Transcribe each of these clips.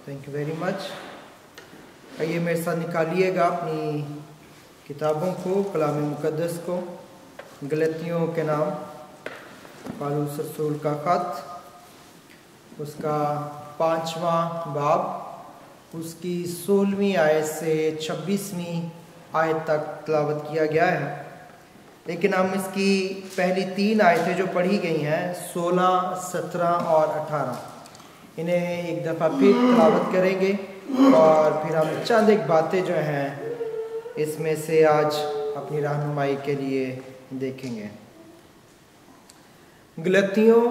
Thank you very much. आइए मेरे साथ निकालिएगा अपनी किताबों को, कलाम मुक़द्दस को। गलतियों के नाम, पौलुस रसूल का ख़त, उसका 5वां बाब, उसकी 16वीं आयत से 26वीं आयत तक तिलावत किया गया है। लेकिन हम इसकी पहली 3 आयतें जो पढ़ी गई हैं 16, 17 और 18, इन्हें एक दफ़ा फिर तिलावत करेंगे और फिर हम चंद एक बातें जो हैं इसमें से आज अपनी रहनुमाई के लिए देखेंगे। गलतियों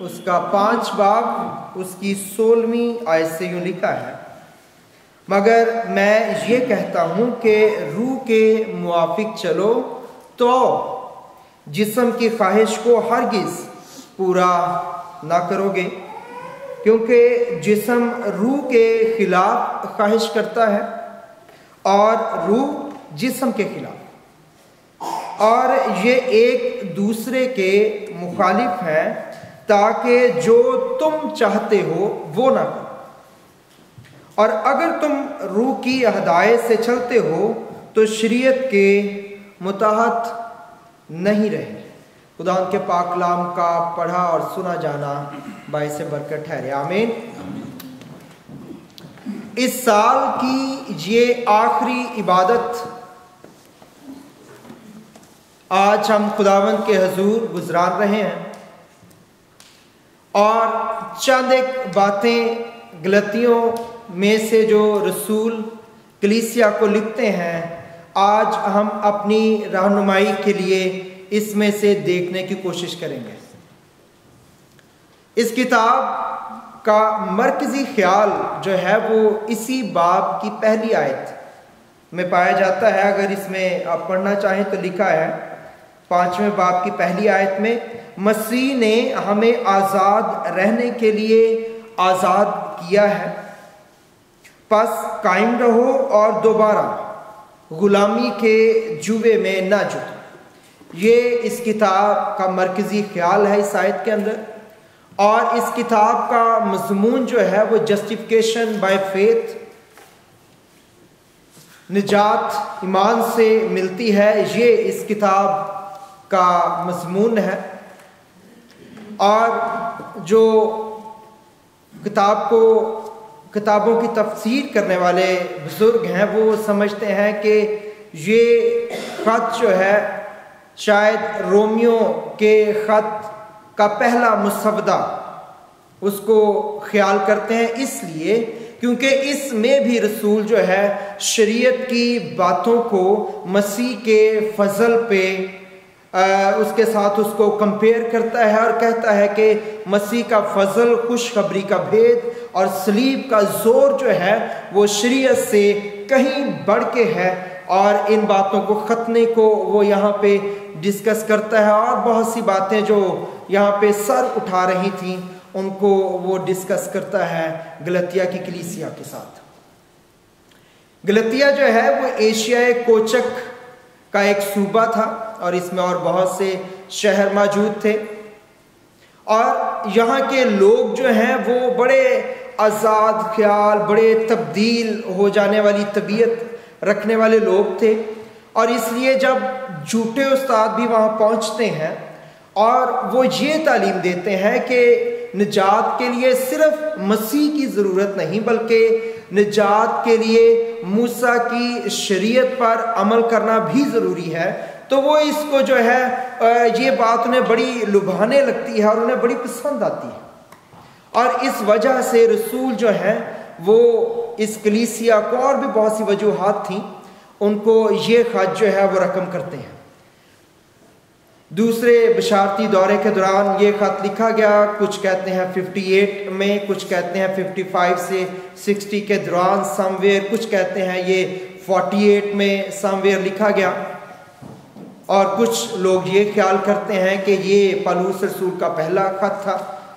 उसका 5 बाब, उसकी 16वीं आयत से यूँ लिखा है, मगर मैं ये कहता हूँ कि रूह के मुआफिक चलो तो जिस्म की ख्वाहिश को हरगिज़ पूरा ना करोगे, क्योंकि जिस्म रूह के खिलाफ ख्वाहिश करता है और रूह जिस्म के खिलाफ, और ये एक दूसरे के मुखालिफ हैं, ताकि जो तुम चाहते हो वो ना करो। और अगर तुम रूह की हदायत से चलते हो तो शरीयत के मुताहत नहीं रहे। खुदा के पाक कलाम का पढ़ा और सुना जाना बाइस बरकत ठहरे। आमीन। इस साल की ये आखिरी इबादत आज हम खुदावंद के हजूर गुजरान रहे हैं, और चंद एक बातें गलतियों में से जो रसूल कलीसिया को लिखते हैं आज हम अपनी रहनुमाई के लिए इसमें से देखने की कोशिश करेंगे। इस किताब का मरकजी ख्याल जो है वो इसी बाब की पहली आयत में पाया जाता है। अगर इसमें आप पढ़ना चाहें तो लिखा है 5वें बाब की पहली आयत में, मसीह ने हमें आज़ाद रहने के लिए आज़ाद किया है, बस कायम रहो और दोबारा गुलामी के जुए में ना जुटो। ये इस किताब का मरकजी ख्याल है इस आयत के अंदर। और इस किताब का मजमून जो है वो जस्टिफिकेशन बाय फेथ, निजात ईमान से मिलती है, ये इस किताब का मजमून है। और जो किताबों की तफसीर करने वाले बुजुर्ग हैं वो समझते हैं कि ये ख़त जो है शायद रोमियो के ख़त का पहला मुसवदा उसको ख्याल करते हैं, इसलिए क्योंकि इसमें भी रसूल जो है शरीयत की बातों को मसीह के फजल पे उसके साथ उसको कंपेयर करता है और कहता है कि मसीह का फजल, खुशखबरी का भेद और सलीब का जोर जो है वो शरीयत से कहीं बढ़ के है। और इन बातों को खतने को वो यहाँ पे डिस्कस करता है, और बहुत सी बातें जो यहाँ पे सर उठा रही थी उनको वो डिस्कस करता है गलतिया की कलीसिया के साथ। गलतिया जो है वो एशियाई कोचक का एक सूबा था और इसमें और बहुत से शहर मौजूद थे, और यहाँ के लोग जो हैं वो बड़े आज़ाद ख्याल, बड़े तब्दील हो जाने वाली तबीयत रखने वाले लोग थे। और इसलिए जब झूठे उस्ताद भी वहाँ पहुँचते हैं और वो ये तालीम देते हैं कि निजात के लिए सिर्फ मसीह की ज़रूरत नहीं, बल्कि निजात के लिए मूसा की शरीयत पर अमल करना भी ज़रूरी है, तो वो इसको जो है ये बात उन्हें बड़ी लुभाने लगती है और उन्हें बड़ी पसंद आती है। और इस वजह से रसूल जो है वो इस कलीसिया को, और भी बहुत सी वजूहात थी, उनको ये ख़त जो है वो रकम करते हैं। दूसरे बशारती दौरे के दौरान ये ख़त लिखा गया, कुछ कहते हैं 58 में, कुछ कहते हैं 55 से 60 के दौरान समवेयर, कुछ कहते हैं ये 48 में समवेयर लिखा गया। और कुछ लोग ये ख्याल करते हैं कि ये पौलुस रसूल का पहला ख़त था।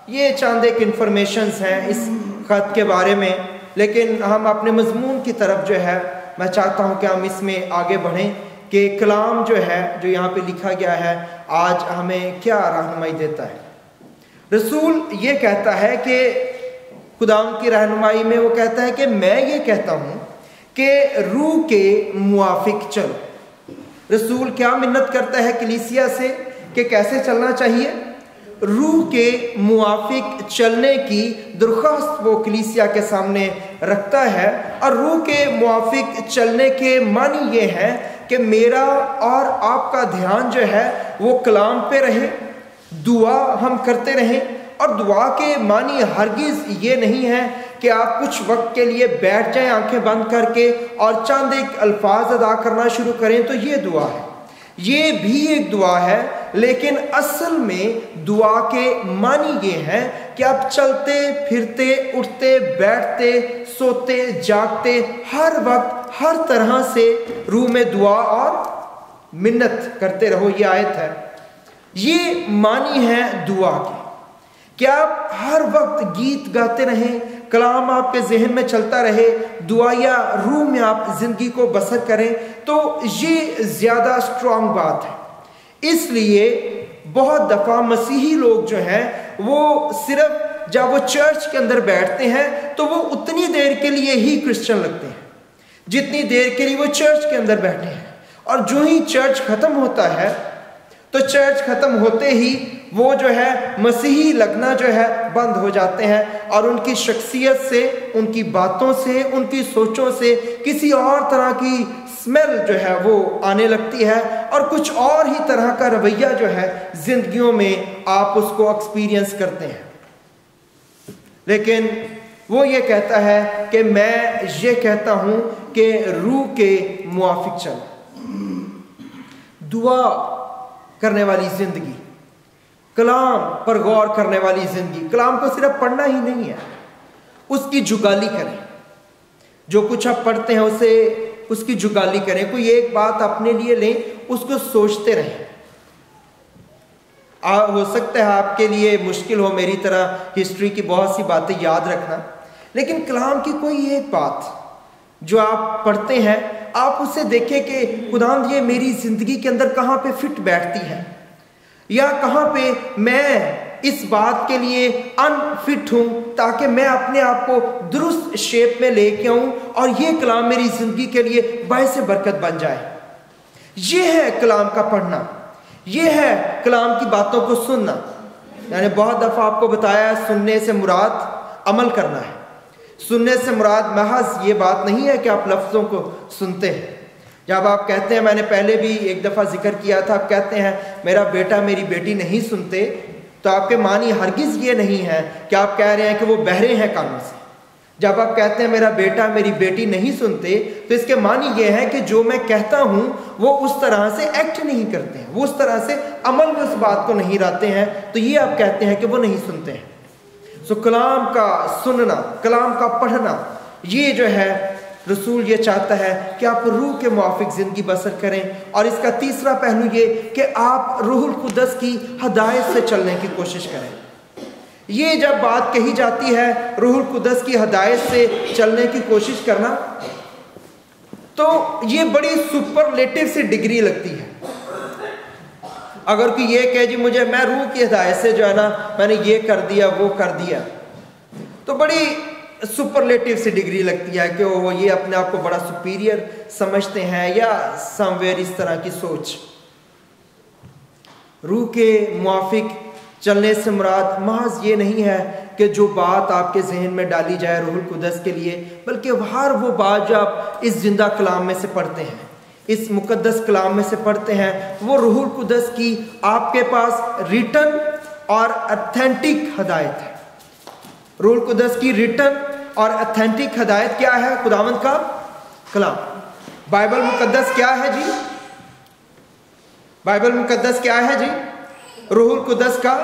ये चंद एक इन्फॉर्मेशंस हैं इस ख़त के बारे में, लेकिन हम अपने मजमून की तरफ जो है मैं चाहता हूँ कि हम इसमें आगे बढ़ें कि कलाम जो है जो यहाँ पे लिखा गया है आज हमें क्या रहनुमाई देता है। रसूल ये कहता है कि खुदावंद की रहनुमाई में वो कहता है कि मैं ये कहता हूँ कि रूह के मुआफिक चलो। रसूल क्या मिन्नत करता है कलीसिया से कि कैसे चलना चाहिए? रूह के मुआफिक चलने की दरख्वास्त वो कलीसिया के सामने रखता है। और रूह के मुआफिक चलने के मानी ये है कि मेरा और आपका ध्यान जो है वो कलाम पे रहे, दुआ हम करते रहें। और दुआ के मानी हरगिज़ ये नहीं है कि आप कुछ वक्त के लिए बैठ जाएं आंखें बंद करके और चंद एक अल्फाज अदा करना शुरू करें तो ये दुआ है। ये भी एक दुआ है, लेकिन असल में दुआ के मानी ये है कि आप चलते फिरते, उठते बैठते, सोते जागते, हर वक्त हर तरह से रूह में दुआ और मिन्नत करते रहो। ये आयत है, ये मानी है दुआ की कि आप हर वक्त गीत गाते रहें, कलाम आपके जहन में चलता रहे, दुआ या रूह में आप जिंदगी को बसर करें। तो ये ज़्यादा स्ट्रांग बात है। इसलिए बहुत दफ़ा मसीही लोग जो हैं वो सिर्फ जब वो चर्च के अंदर बैठते हैं तो वो उतनी देर के लिए ही क्रिश्चियन लगते हैं जितनी देर के लिए वो चर्च के अंदर बैठे हैं। और जो ही चर्च ख़त्म होता है तो चर्च ख़त्म होते ही वो जो है मसीही लगना जो है बंद हो जाते हैं और उनकी शख्सियत से, उनकी बातों से, उनकी सोचों से किसी और तरह की स्मेल जो है वो आने लगती है और कुछ और ही तरह का रवैया जो है जिंदगियों में आप उसको एक्सपीरियंस करते हैं। लेकिन वो ये कहता है कि मैं ये कहता हूं कि रूह के मुआफिक चलो। दुआ करने वाली जिंदगी, कलाम पर गौर करने वाली जिंदगी, कलाम को सिर्फ पढ़ना ही नहीं है, उसकी जुगाली करें। जो कुछ आप पढ़ते हैं उसे उसकी जुगाली करें। कोई एक बात अपने लिए लें, उसको सोचते रहें। हो सकता है आपके लिए मुश्किल हो मेरी तरह हिस्ट्री की बहुत सी बातें याद रखना, लेकिन कलाम की कोई एक बात जो आप पढ़ते हैं आप उसे देखें कि खुदावंद ये मेरी जिंदगी के अंदर कहाँ पे फिट बैठती है या कहाँ पे मैं इस बात के लिए अनफिट हूँ, ताकि मैं अपने आप को दुरुस्त शेप में लेके आऊँ और ये कलाम मेरी जिंदगी के लिए बायसे बरकत बन जाए। ये है कलाम का पढ़ना, ये है कलाम की बातों को सुनना। मैंने बहुत दफ़ा आपको बताया सुनने से मुराद अमल करना है। सुनने से मुराद महज ये बात नहीं है कि आप लफ्ज़ों को सुनते हैं। जब आप कहते हैं, मैंने पहले भी एक दफ़ा जिक्र किया था, आप कहते हैं मेरा बेटा मेरी बेटी नहीं सुनते, तो आपके मानी हरगिज़ ये नहीं है कि आप कह रहे हैं कि वो बहरे हैं कानों से। जब आप कहते हैं मेरा बेटा मेरी बेटी नहीं सुनते, तो इसके मानी ये है कि जो मैं कहता हूँ वो उस तरह से एक्ट नहीं करते हैं, वो उस तरह से अमल में उस बात को नहीं लाते हैं, तो ये आप कहते हैं कि वो नहीं सुनते हैं। सो कलाम का सुनना, कलाम का पढ़ना, ये जो है रसूल ये चाहता है कि आप रूह के मुआफिक ज़िंदगी बसर करें। और इसका तीसरा पहलू ये कि आप रूहुल कुद्दस की हदायत से चलने की कोशिश करें। ये जब बात कही जाती है रूहुल कुद्दस की हदायत से चलने की कोशिश करना, तो ये बड़ी सुपरलेटिव सी डिग्री लगती है। अगर कोई ये कहे जी मुझे, मैं रूह की हदायत से जो है ना मैंने ये कर दिया वो कर दिया, तो बड़ी सुपरलेटिव सी डिग्री लगती है कि वो ये अपने आप को बड़ा सुपीरियर समझते हैं या समवेयर इस तरह की सोच। रूह के मुआफिक चलने से मुराद महज ये नहीं है कि जो बात आपके जहन में डाली जाए रूहुल कुद्दस के लिए, बल्कि हर वो बात जो आप इस जिंदा कलाम में से पढ़ते हैं, इस मुकद्दस कलाम में से पढ़ते हैं, वो रूहुल कुद्दस की आपके पास रिटन और ऑथेंटिक हदायत है। रूहुल कुद्दस की रिटन और ऑथेंटिक हदायत क्या है? खुदावंद का कलाम, बाइबल मुकद्दस क्या है जी? बाइबल मुकद्दस क्या है जी? रूहुल कुद्दस का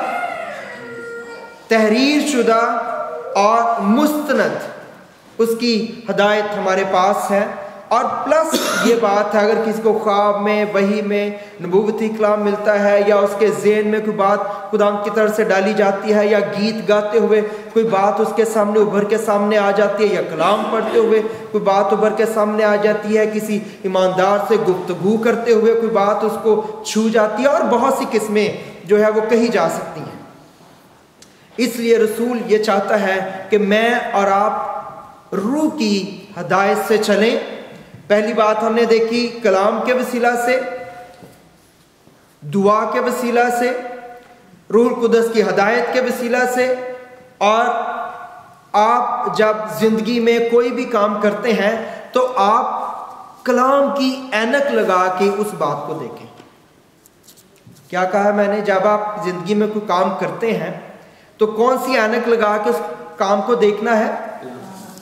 तहरीर शुदा और मुस्तनद उसकी हदायत हमारे पास है। और प्लस ये बात है, अगर किसी को ख्वाब में, वही में, नबूवती कलाम मिलता है या उसके ज़हन में कोई बात खुदा की तरफ से डाली जाती है या गीत गाते हुए कोई बात उसके सामने उभर के सामने आ जाती है या कलाम पढ़ते हुए कोई बात उभर के सामने आ जाती है, किसी ईमानदार से गुफ्तगू करते हुए कोई बात उसको छू जाती है, और बहुत सी किस्में जो है वो कही जा सकती हैं। इसलिए रसूल ये चाहता है कि मैं और आप रूह की हदायत से चलें। पहली बात हमने देखी कलाम के वसीला से, दुआ के वसीला से, रूह कुदस की हदायत के वसीला से। और आप जब जिंदगी में कोई भी काम करते हैं तो आप कलाम की ऐनक लगा के उस बात को देखें। क्या कहा मैंने? जब आप जिंदगी में कोई काम करते हैं तो कौन सी ऐनक लगा के उस काम को देखना है?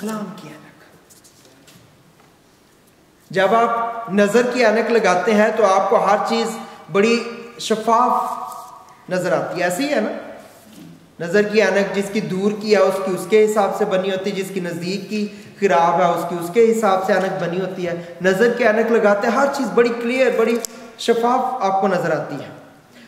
कलाम की ऐनक। जब आप नजर की ऐनक लगाते हैं तो आपको हर चीज बड़ी शफाफ नजर आती है, ऐसे ही है ना? नजर की ऐनक जिसकी दूर की है उसकी उसके हिसाब से बनी होती है, जिसकी नजदीक की खराब है उसकी उसके हिसाब से ऐनक बनी होती है। नजर की ऐनक लगाते हैं हर चीज बड़ी क्लियर, बड़ी शफाफ आपको नजर आती है।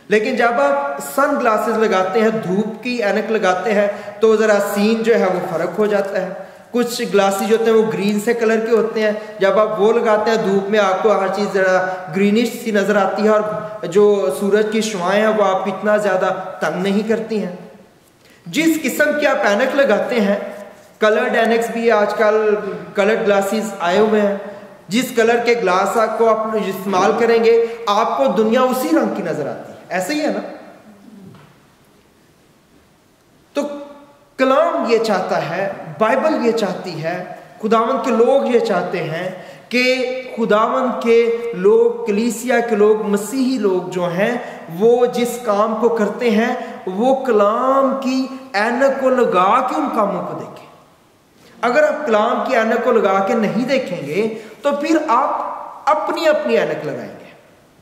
लेकिन जब आप सन ग्लासेस लगाते हैं, धूप की ऐनक लगाते हैं, तो जरा सीन जो है वो फर्क हो जाता है। कुछ ग्लासेस होते हैं वो ग्रीन से कलर के होते हैं, जब आप वो लगाते हैं धूप में आपको हर चीज जरा ग्रीनिश सी नजर आती है, और जो सूरज की शुआएं हैं वो आपको इतना ज्यादा तंग नहीं करती हैं। जिस किस्म की आप ऐनक लगाते हैं, कलर्ड ऐनक्स भी आजकल कलर्ड ग्लासेस आए हुए हैं, जिस कलर के ग्लास को आप इस्तेमाल करेंगे आपको दुनिया उसी रंग की नजर आती है, ऐसे ही है ना? तो कलाम ये चाहता है, बाइबल ये चाहती है, खुदावंद के लोग ये चाहते हैं कि खुदावंद के लोग, कलीसिया के लोग, मसीही लोग जो हैं वो जिस काम को करते हैं वो कलाम की ऐनक को लगा के उन कामों को देखें। अगर आप कलाम की ऐनक को लगा के नहीं देखेंगे तो फिर आप अपनी अपनी ऐनक लगाएंगे।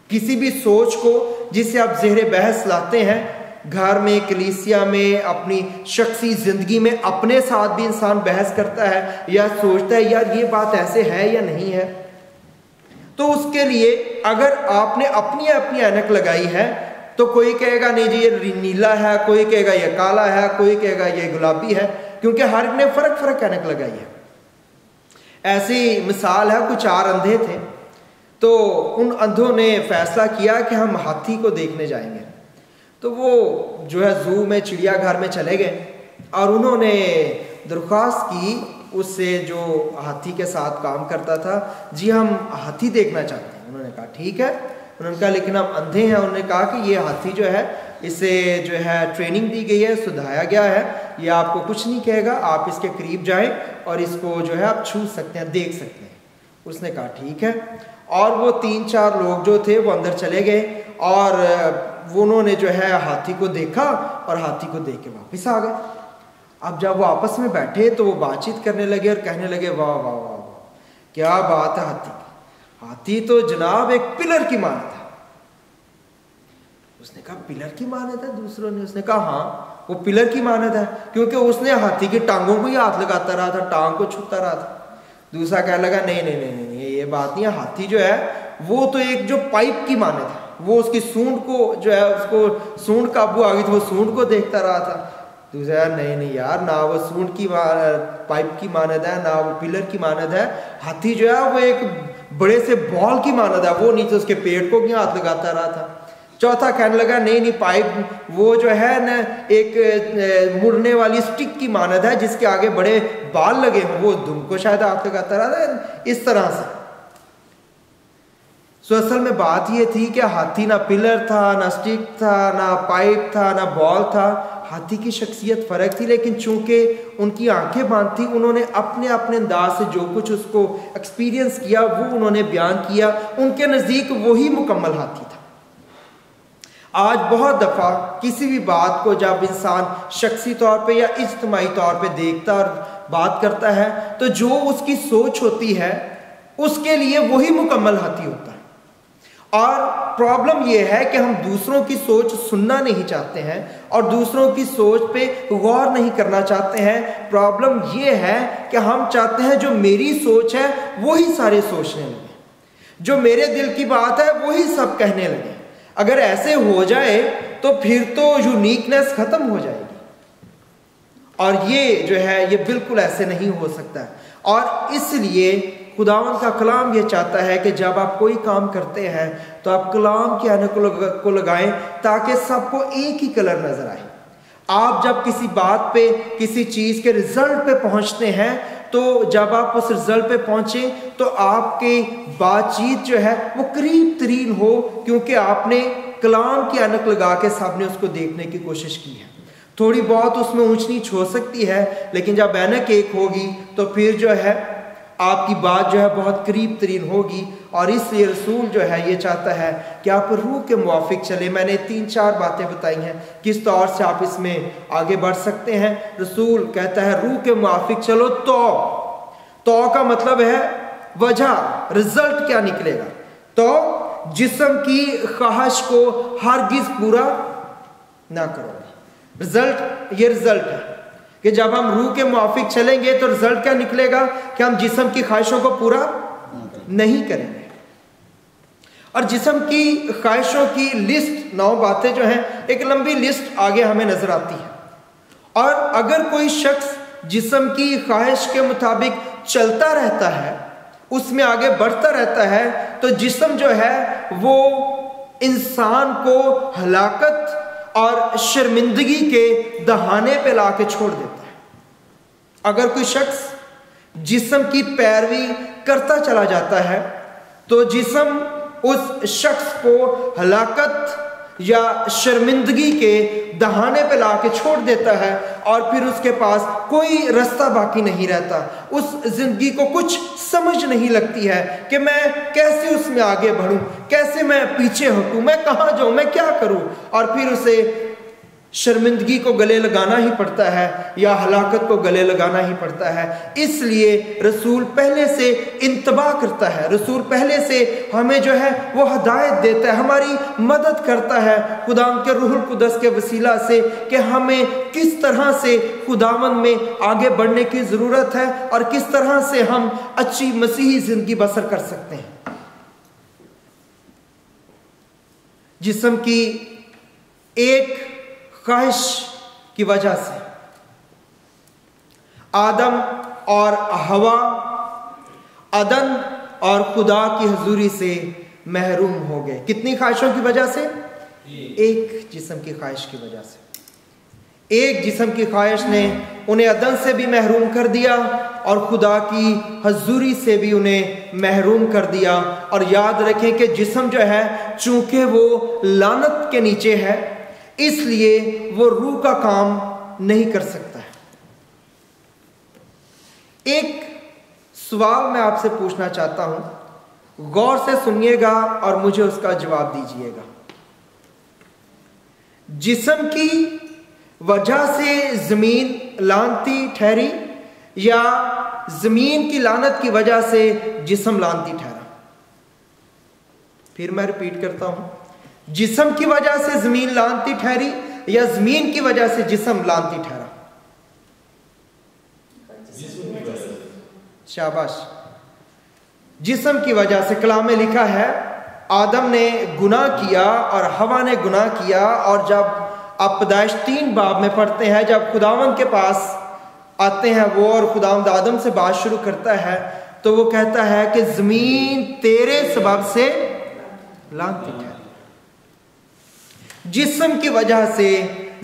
किसी भी सोच को जिसे आप ज़ेहरे बहस लाते हैं, घर में, कलीसिया में, अपनी शख्सी जिंदगी में, अपने साथ भी इंसान बहस करता है या सोचता है यार ये बात ऐसे है या नहीं है, तो उसके लिए अगर आपने अपनी अपनी ऐनक लगाई है तो कोई कहेगा नहीं जी ये नीला है, कोई कहेगा ये काला है, कोई कहेगा ये गुलाबी है, क्योंकि हर ने फर्क फर्क ऐनक लगाई है। ऐसी मिसाल है, कुछ 4 अंधे थे, तो उन अंधों ने फैसला किया कि हम हाथी को देखने जाएंगे। तो वो जो है जू में, चिड़ियाघर में चले गए और उन्होंने दरख्वास्त की उससे जो हाथी के साथ काम करता था, जी हम हाथी देखना चाहते हैं। उन्होंने कहा ठीक है। उन्होंने कहा लेकिन हम अंधे हैं। उन्होंने कहा कि ये हाथी जो है इसे जो है ट्रेनिंग दी गई है, सुधाया गया है, ये आपको कुछ नहीं कहेगा, आप इसके करीब जाएं और इसको जो है आप छू सकते हैं, देख सकते हैं। उसने कहा ठीक है। और वो 3-4 लोग जो थे वो अंदर चले गए और वो उन्होंने जो है हाथी को देखा और हाथी को देख के वापस आ गए। अब जब वो आपस में बैठे तो वो बातचीत करने लगे और कहने लगे वाह वाह वाह वाह क्या बात है हाथी की, हाथी तो जनाब एक पिलर की मानद है। उसने कहा पिलर की मानद है? दूसरों ने उसने कहा हाँ वो पिलर की मानद है, क्योंकि उसने हाथी की टांगों को ही हाथ लगाता रहा था, टांग को छूता रहा था। दूसरा कहने लगा नहीं नहीं नहीं नहीं ये बात नहीं है, हाथी जो है वो तो एक जो पाइप की मानद है, वो उसकी सूंड को जो है उसको सूंड काबू आ गई तो वो सूंड को देखता रहा था। दूसरा यार नहीं नहीं यार, ना वो सूंड की पाइप की मानद है, ना वो पिलर की मानद है, हाथी जो है वो एक बड़े से बॉल की मानद है, वो नीचे उसके पेट को क्यों हाथ लगाता रहा था। चौथा कहने लगा नहीं नहीं पाइप वो जो है ना एक मुड़ने वाली स्टिक की मानद है जिसके आगे बड़े बाल लगे हों, वो दुम को शायद हाथ लगाता रहा था। इस तरह से असल में बात ये थी कि हाथी ना पिलर था, ना स्टिक था, ना पाइप था, ना बॉल था। हाथी की शख्सियत फ़र्क थी, लेकिन चूंकि उनकी आंखें बंद थी उन्होंने अपने अपने अंदाज से जो कुछ उसको एक्सपीरियंस किया वो उन्होंने बयान किया। उनके नज़दीक वही मुकम्मल हाथी था। आज बहुत दफ़ा किसी भी बात को जब इंसान शख्सी तौर पे या इज्तिमाई तौर पे देखता और बात करता है तो जो उसकी सोच होती है उसके लिए वही मुकम्मल हाथी होता है। और प्रॉब्लम यह है कि हम दूसरों की सोच सुनना नहीं चाहते हैं और दूसरों की सोच पे गौर नहीं करना चाहते हैं। प्रॉब्लम यह है कि हम चाहते हैं जो मेरी सोच है वही सारे सोचने लगे, जो मेरे दिल की बात है वही सब कहने लगे। अगर ऐसे हो जाए तो फिर तो यूनिकनेस खत्म हो जाएगी, और ये जो है ये बिल्कुल ऐसे नहीं हो सकता है। और इसलिए खुदावंद का कलाम ये चाहता है कि जब आप कोई काम करते हैं तो आप कलाम के आने को लगाएं ताकि सबको एक ही कलर नजर आए। आप जब किसी बात पे, किसी चीज के रिजल्ट पे पहुंचते हैं, तो जब आप उस रिजल्ट पे पहुंचे तो आपकी बातचीत जो है वो करीब तरीन हो, क्योंकि आपने कलाम की ऐनक लगा के सामने उसको देखने की कोशिश की है। थोड़ी बहुत उसमें ऊंच नीच हो सकती है, लेकिन जब ऐनक एक होगी तो फिर जो है आपकी बात जो है बहुत करीब तरीन होगी। और इसलिए रसूल जो है ये चाहता है कि आप रूह के मुआफिक चले। मैंने 3-4 बातें बताई हैं किस तौर से आप इसमें आगे बढ़ सकते हैं। रसूल कहता है रूह के मुआफिक चलो। तो का मतलब है वजह, रिजल्ट क्या निकलेगा। तो जिस्म की ख्वाहिश को हरगिज पूरा ना करोगे। रिजल्ट, ये रिजल्ट है कि जब हम रूह के मुआफिक चलेंगे तो रिजल्ट क्या निकलेगा कि हम जिस्म की ख्वाहिशों को पूरा नहीं करेंगे। और जिस्म की ख्वाहिशों की लिस्ट 9 बातें जो हैं, एक लंबी लिस्ट आगे हमें नजर आती है। और अगर कोई शख्स जिस्म की ख्वाहिश के मुताबिक चलता रहता है, उसमें आगे बढ़ता रहता है, तो जिस्म जो है वो इंसान को हलाकत और शर्मिंदगी के दहाने पे लाके छोड़ देता है। अगर कोई शख्स जिस्म की पैरवी करता चला जाता है तो जिस्म उस शख्स को हलाकत या शर्मिंदगी के दहाने पे लाके छोड़ देता है, और फिर उसके पास कोई रास्ता बाकी नहीं रहता। उस जिंदगी को कुछ समझ नहीं लगती है कि मैं कैसे उसमें आगे बढ़ूं, कैसे मैं पीछे हटूं, मैं कहां जाऊं, मैं क्या करूं। और फिर उसे शर्मिंदगी को गले लगाना ही पड़ता है या हलाकत को गले लगाना ही पड़ता है। इसलिए रसूल पहले से इंतबाह करता है, रसूल पहले से हमें जो है वो हिदायत देता है, हमारी मदद करता है खुदावंद के रूहुल कुदस के वसीला से कि हमें किस तरह से खुदावंद में आगे बढ़ने की ज़रूरत है और किस तरह से हम अच्छी मसीही ज़िंदगी बसर कर सकते हैं। जिस्म की एक ख्वाहिश की वजह से आदम और हवा अदन और खुदा की हजूरी से महरूम हो गए। कितनी ख्वाहिशों की वजह से? एक जिस्म की ख्वाहिश की वजह से। एक जिस्म की ख्वाहिश ने उन्हें अदन से भी महरूम कर दिया और खुदा की हजूरी से भी उन्हें महरूम कर दिया। और याद रखें कि जिस्म जो है चूंकि वो लानत के नीचे है, इसलिए वो रूह का काम नहीं कर सकता है। एक सवाल मैं आपसे पूछना चाहता हूं, गौर से सुनिएगा और मुझे उसका जवाब दीजिएगा। जिस्म की वजह से जमीन लानती ठहरी या जमीन की लानत की वजह से जिस्म लानती ठहरा? फिर मैं रिपीट करता हूं, जिस्म की वजह से जमीन लानती ठहरी या जमीन की वजह से जिस्म लानती ठहरा? शाबाश, जिस्म की वजह से। कलाम में लिखा है आदम ने गुनाह किया और हवा ने गुनाह किया। और जब आप पैदाइश 3 बाब में पढ़ते हैं, जब खुदावंद के पास आते हैं वो और खुदावंद आदम से बात शुरू करता है, तो वो कहता है कि जमीन तेरे सबब से लानती ठहरी। जिस्म की वजह से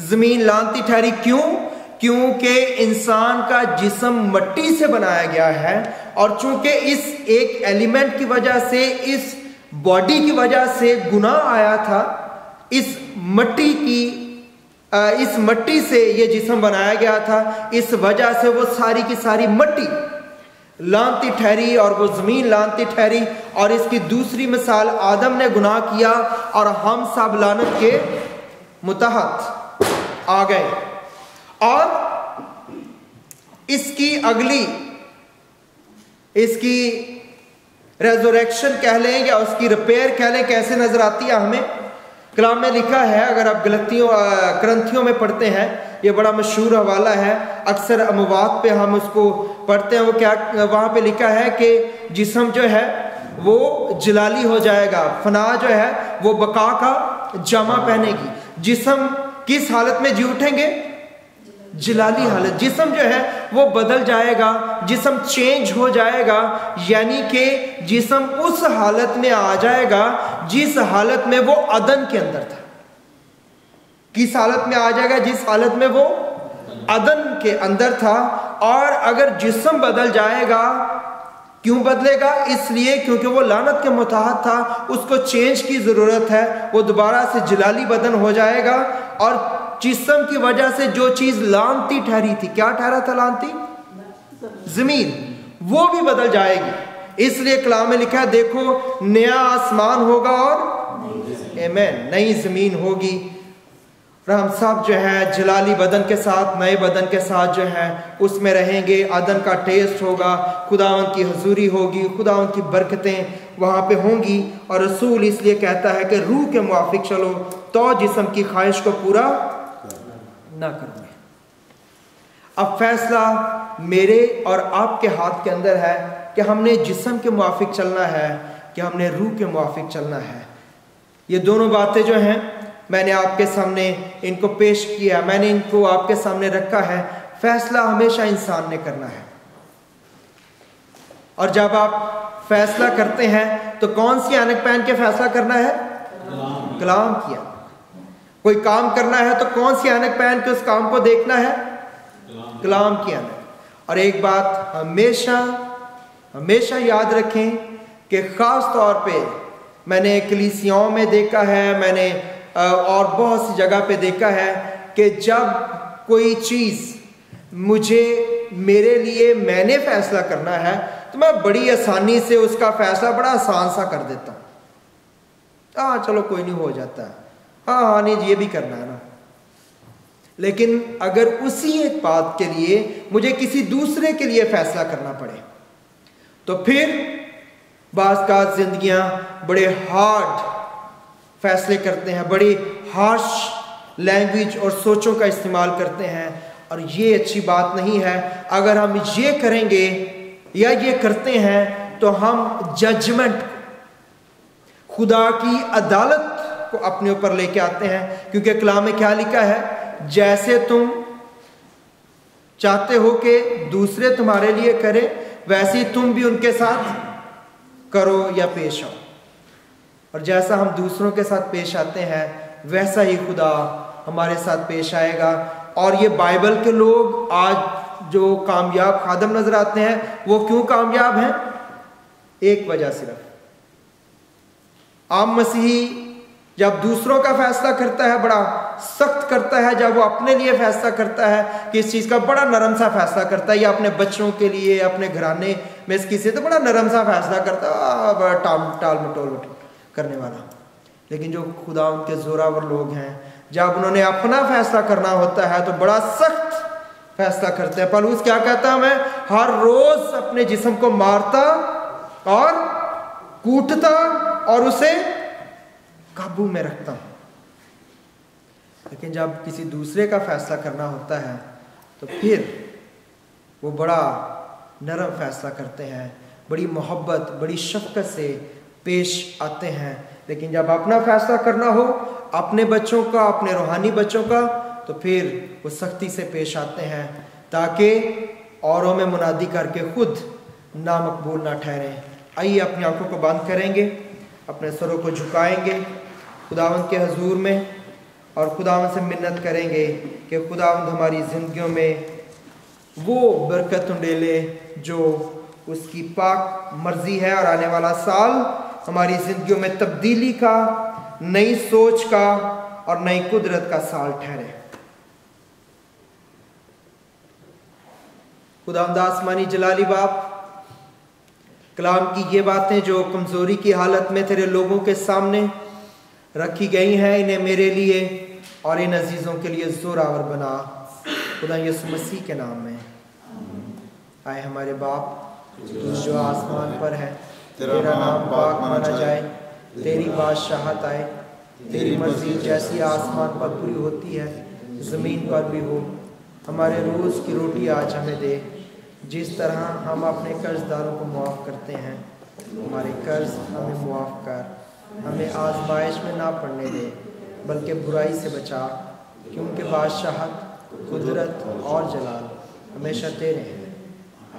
जमीन लानती ठहरी। क्यों? क्योंकि इंसान का जिस्म मिट्टी से बनाया गया है, और चूंकि इस एक एलिमेंट की वजह से, इस बॉडी की वजह से गुनाह आया था, इस मिट्टी से ये जिस्म बनाया गया था, इस वजह से वो सारी की सारी मिट्टी लानती ठहरी और वो जमीन लानती ठहरी। और इसकी दूसरी मिसाल, आदम ने गुनाह किया और हम सब लानत के मुतहत आ गए। और इसकी अगली, इसकी रेजोरेक्शन कह लें या उसकी रिपेयर कह लें, कैसे नजर आती है हमें? कलाम में लिखा है, अगर आप क्रंथियों में पढ़ते हैं, ये बड़ा मशहूर हवाला है, अक्सर अमवात पे हम उसको पढ़ते हैं। वो क्या वहां पे लिखा है कि जिस्म जो है वो जलाली हो जाएगा, फना जो है वो बका का जामा पहनेगी। जिस्म किस हालत में जी उठेंगे? जलाली हालत। जिस्म जो है वो बदल जाएगा, जिस्म चेंज हो जाएगा, यानी कि जिस्म उस हालत में आ जाएगा जिस हालत में वो अदन के अंदर था। किस हालत में आ जाएगा? जिस हालत में वो अदन के अंदर था। और अगर जिस्म बदल जाएगा, क्यों बदलेगा? इसलिए क्योंकि वो लानत के मुताहत था, उसको चेंज की जरूरत है, वो दोबारा से जलाली बदन हो जाएगा। और जिस्म की वजह से जो चीज लानती ठहरी थी, क्या ठहरा था लानती? जमीन, वो भी बदल जाएगी। इसलिए कलाम में लिखा है, देखो नया आसमान होगा और आमीन, नई जमीन होगी। और हम सब जो है जलाली बदन के साथ, नए बदन के साथ जो है उसमें रहेंगे। अदन का टेस्ट होगा, खुदावंद की हजूरी होगी, खुदावंद की बरकतें वहाँ पे होंगी। और रसूल इसलिए कहता है कि रूह के मुआफिक चलो तो जिस्म की ख्वाहिश को पूरा ना करोगे। अब फैसला मेरे और आपके हाथ के अंदर है कि हमने जिस्म के मुआफिक चलना है कि हमने रूह के मुआफिक चलना है। ये दोनों बातें जो हैं मैंने आपके सामने इनको पेश किया, मैंने इनको आपके सामने रखा है। फैसला हमेशा इंसान ने करना है। और जब आप फैसला करते हैं तो कौन सी ऐनक पहन के फैसला करना है? कलाम की ऐनक। कोई काम करना है तो कौन सी ऐनक पहन के उस काम को देखना है? कलाम की ऐनक। और एक बात हमेशा हमेशा याद रखें कि खास तौर पे मैंने कलीसियाओं में देखा है, मैंने और बहुत सी जगह पे देखा है कि जब कोई चीज मुझे मेरे लिए मैंने फैसला करना है तो मैं बड़ी आसानी से उसका फैसला बड़ा आसान सा कर देता हूँ। हाँ चलो कोई नहीं, हो जाता है, हाँ नहीं ये भी करना है ना। लेकिन अगर उसी एक बात के लिए मुझे किसी दूसरे के लिए फैसला करना पड़े तो फिर बाज़ का जिंदगियां बड़े हार्ड फैसले करते हैं, बड़ी हार्श लैंग्वेज और सोचों का इस्तेमाल करते हैं। और ये अच्छी बात नहीं है। अगर हम ये करेंगे या ये करते हैं तो हम जजमेंट, खुदा की अदालत को अपने ऊपर लेके आते हैं। क्योंकि कलाम में क्या लिखा है? जैसे तुम चाहते हो कि दूसरे तुम्हारे लिए करें, वैसे ही तुम भी उनके साथ करो या पेश आओ। और जैसा हम दूसरों के साथ पेश आते हैं वैसा ही खुदा हमारे साथ पेश आएगा। और ये बाइबल के लोग आज जो कामयाब खादम नजर आते हैं, वो क्यों कामयाब हैं? एक वजह सिर्फ, आम मसीही जब दूसरों का फैसला करता है बड़ा सख्त करता है, जब वो अपने लिए फैसला करता है कि इस चीज़ का बड़ा नरम सा फैसला करता है, या अपने बच्चों के लिए, अपने घराने में इसकी से तो बड़ा नरम सा फैसला करता है, बड़ा टाल मटोल करने वाला। लेकिन जो खुदा उनके जोरावर लोग हैं, जब उन्होंने अपना फैसला करना होता है तो बड़ा सख्त फैसला करते हैं। पौलुस क्या कहता है? मैं हर रोज अपने जिस्म को मारता और कूटता और उसे काबू में रखता हूं। लेकिन जब किसी दूसरे का फैसला करना होता है तो फिर वो बड़ा नरम फैसला करते हैं, बड़ी मोहब्बत, बड़ी शफकत से पेश आते हैं। लेकिन जब अपना फैसला करना हो अपने बच्चों का, अपने रूहानी बच्चों का, तो फिर वो सख्ती से पेश आते हैं ताकि औरों में मुनादी करके खुद नामकबूल ना ठहरें। आइए अपनी आंखों को बंद करेंगे, अपने सरों को झुकाएंगे खुदावंद के हजूर में और खुदावंद से मिन्नत करेंगे कि खुदावंद हमारी ज़िंदगियों में वो बरकत उंडेले जो उसकी पाक मर्जी है। और आने वाला साल हमारी ज़िंदगियों में तब्दीली का, नई सोच का और नई कुदरत का साल ठहरे। खुदावंद आसमानी जलाली बाप, कलाम की ये बातें जो कमज़ोरी की हालत में तेरे लोगों के सामने रखी गई हैं, इन्हें मेरे लिए और इन अजीज़ों के लिए ज़ोरावर बना। खुदा यीशु मसीह के नाम में आए। हमारे बाप जो आसमान पर है, तेरा नाम पाक माना जाए, तेरी बादशाहत आए, तेरी मर्जी जैसी आसमान पर पूरी होती है ज़मीन पर भी हो। हमारे रोज़ की रोटी आज हमें दे, जिस तरह हम अपने कर्जदारों को मुआफ़ करते हैं, हमारे कर्ज हमें मुआफ़ कर, हमें आजमाइश में ना पड़ने दे बल्कि बुराई से बचा, क्योंकि बादशाहत, कुदरत और जलाल हमेशा तेरे हैं।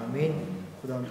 आमीन। खुदा